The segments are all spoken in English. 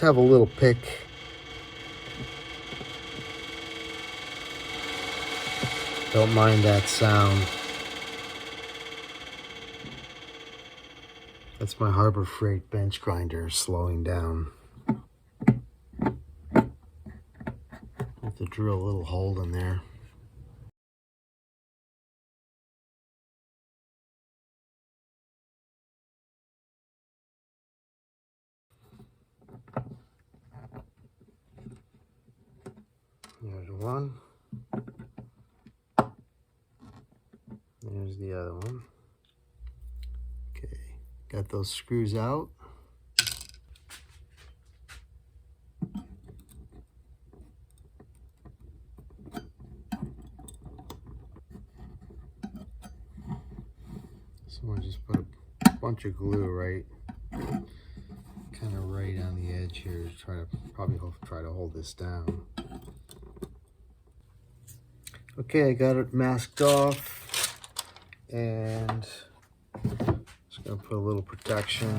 just have a little pick. Don't mind that sound. That's my Harbor Freight bench grinder slowing down. Have to drill a little hole in there. There's one. There's the other one. Okay, got those screws out. Someone just put a bunch of glue right, kind of right on the edge here to try to hold this down. Okay, I got it masked off, and just gonna put a little protection.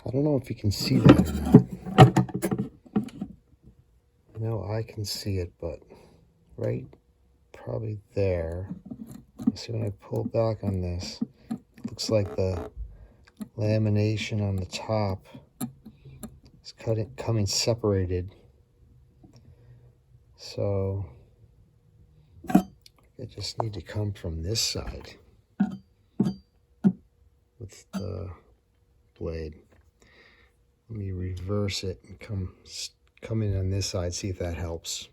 I don't know if you can see that or not. No, I can see it, but right probably there. See, when I pull back on this, it looks like the lamination on the top is coming separated. So I just need to come from this side with the blade. Let me reverse it and come in on this side, see if that helps.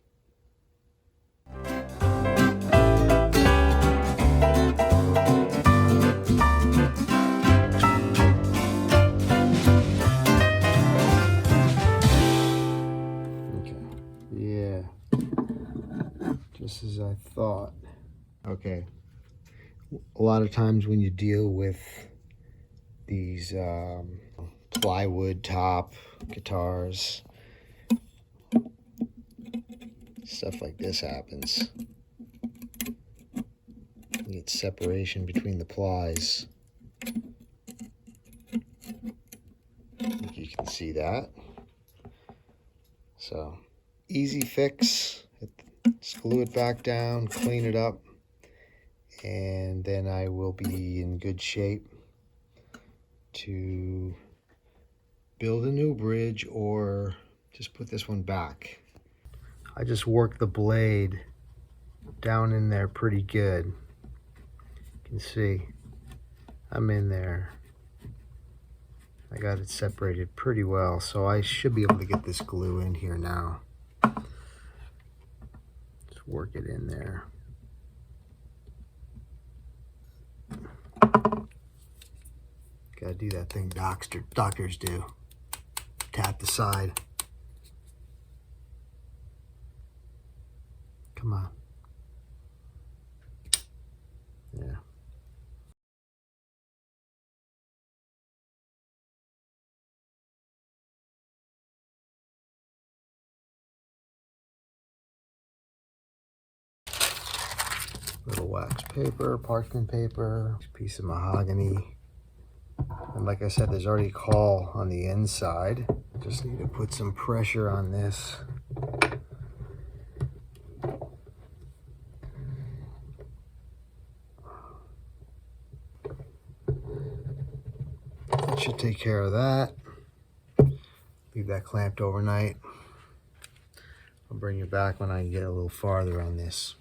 Okay, yeah, just as I thought. Okay, a lot of times when you deal with these plywood top guitars, stuff like this happens. You get separation between the plies. I think you can see that. So, easy fix. Just glue it back down, clean it up, and then I will be in good shape to build a new bridge or just put this one back. I just worked the blade down in there pretty good. You can see I'm in there. I got it separated pretty well, so I should be able to get this glue in here now. Just work it in there. Gotta do that thing doctors do. Tap the side. Come on. Yeah. Little wax paper, parchment paper, piece of mahogany. And like I said, there's already a caul on the inside. Just need to put some pressure on this. That should take care of that. Leave that clamped overnight. I'll bring you back when I get a little farther on this.